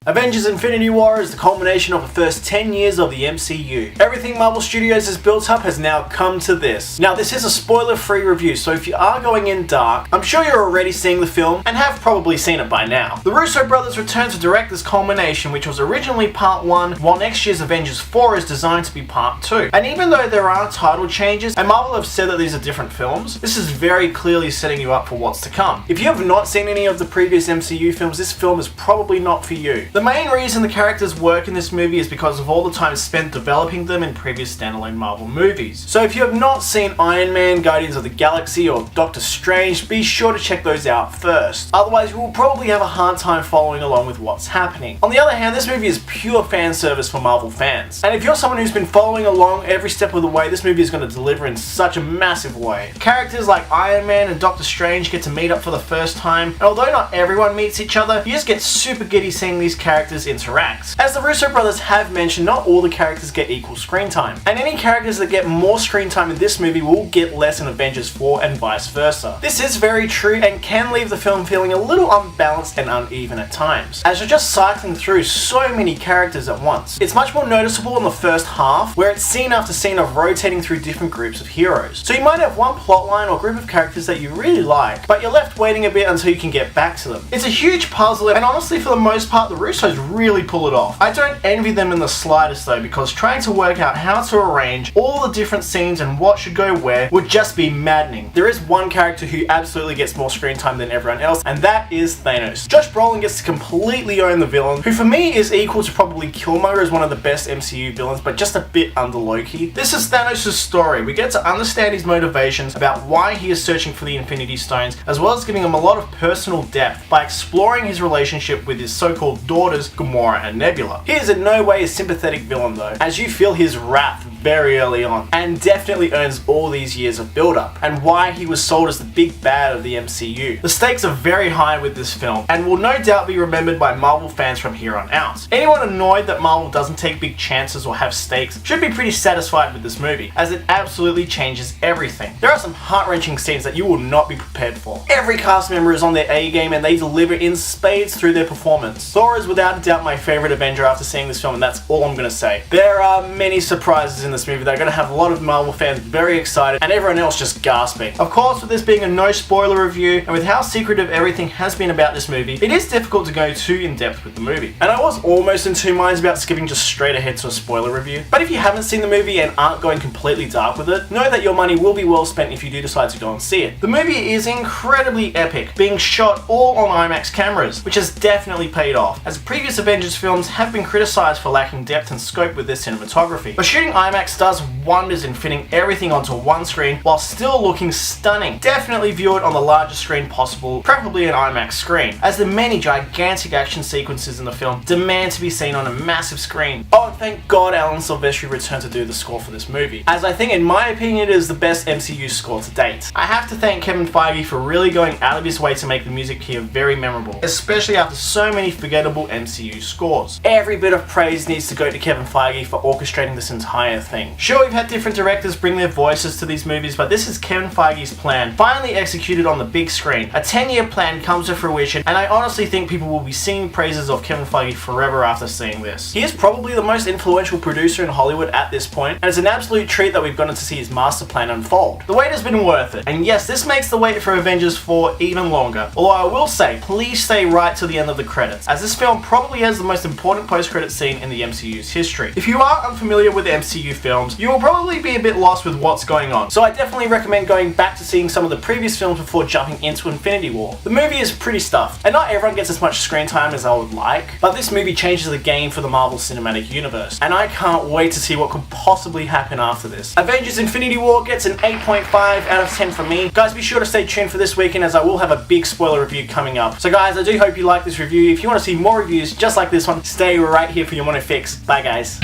Avengers Infinity War is the culmination of the first 10 years of the MCU. Everything Marvel Studios has built up has now come to this. Now this is a spoiler-free review, so if you are going in dark, I'm sure you're already seeing the film and have probably seen it by now. The Russo brothers return to direct this culmination, which was originally part 1, while next year's Avengers 4 is designed to be part 2. And even though there are title changes, and Marvel have said that these are different films, this is very clearly setting you up for what's to come. If you have not seen any of the previous MCU films, this film is probably not for you. The main reason the characters work in this movie is because of all the time spent developing them in previous standalone Marvel movies. So if you have not seen Iron Man, Guardians of the Galaxy, or Doctor Strange, be sure to check those out first. Otherwise you will probably have a hard time following along with what's happening. On the other hand, this movie is pure fan service for Marvel fans. And if you're someone who's been following along every step of the way, this movie is going to deliver in such a massive way. Characters like Iron Man and Doctor Strange get to meet up for the first time, and although not everyone meets each other, you just get super giddy seeing these characters interact. As the Russo brothers have mentioned, not all the characters get equal screen time, and any characters that get more screen time in this movie will get less in Avengers 4 and vice versa. This is very true and can leave the film feeling a little unbalanced and uneven at times, as you're just cycling through so many characters at once. It's much more noticeable in the first half, where it's scene after scene of rotating through different groups of heroes. So you might have one plotline or group of characters that you really like, but you're left waiting a bit until you can get back to them. It's a huge puzzle, and honestly for the most part the Russos really pull it off. I don't envy them in the slightest though, because trying to work out how to arrange all the different scenes and what should go where would just be maddening. There is one character who absolutely gets more screen time than everyone else, and that is Thanos. Josh Brolin gets to completely own the villain, who for me is equal to probably Killmonger as one of the best MCU villains, but just a bit under Loki. This is Thanos' story. We get to understand his motivations about why he is searching for the Infinity Stones, as well as giving him a lot of personal depth by exploring his relationship with his so-called daughters, Gamora and Nebula. He is in no way a sympathetic villain though, as you feel his wrath very early on, and definitely earns all these years of build-up, and why he was sold as the big bad of the MCU. The stakes are very high with this film, and will no doubt be remembered by Marvel fans from here on out. Anyone annoyed that Marvel doesn't take big chances or have stakes should be pretty satisfied with this movie, as it absolutely changes everything. There are some heart-wrenching scenes that you will not be prepared for. Every cast member is on their A-game and they deliver in spades through their performance. Thor is without a doubt my favourite Avenger after seeing this film, and that's all I'm going to say. There are many surprises in this movie that are going to have a lot of Marvel fans very excited and everyone else just gasping. Of course, with this being a no spoiler review, and with how secretive everything has been about this movie, it is difficult to go too in depth with the movie. And I was almost in two minds about skipping just straight ahead to a spoiler review. But if you haven't seen the movie and aren't going completely dark with it, know that your money will be well spent if you do decide to go and see it. The movie is incredibly epic, being shot all on IMAX cameras, which has definitely paid off, as previous Avengers films have been criticised for lacking depth and scope with their cinematography. But shooting IMAX does wonders in fitting everything onto one screen while still looking stunning. Definitely view it on the largest screen possible, preferably an IMAX screen, as the many gigantic action sequences in the film demand to be seen on a massive screen. Oh, and thank God Alan Silvestri returned to do the score for this movie, as I think in my opinion it is the best MCU score to date. I have to thank Kevin Feige for really going out of his way to make the music here very memorable, especially after so many forgettable MCU scores. Every bit of praise needs to go to Kevin Feige for orchestrating this entire thing. Sure, we've had different directors bring their voices to these movies, but this is Kevin Feige's plan, finally executed on the big screen. A 10-year plan comes to fruition, and I honestly think people will be singing praises of Kevin Feige forever after seeing this. He is probably the most influential producer in Hollywood at this point, and it's an absolute treat that we've gotten to see his master plan unfold. The wait has been worth it, and yes, this makes the wait for Avengers 4 even longer. Although I will say, please stay right till the end of the credits, as this film probably has the most important post-credit scene in the MCU's history. If you are unfamiliar with the MCU films, you will probably be a bit lost with what's going on, so I definitely recommend going back to seeing some of the previous films before jumping into Infinity War. The movie is pretty stuffed, and not everyone gets as much screen time as I would like, but this movie changes the game for the Marvel Cinematic Universe, and I can't wait to see what could possibly happen after this. Avengers Infinity War gets an 8.5 out of 10 from me. Guys, be sure to stay tuned for this weekend, as I will have a big spoiler review coming up. So guys, I do hope you like this review. If you want to see more reviews just like this one, stay right here for your Mono Fix. Bye guys.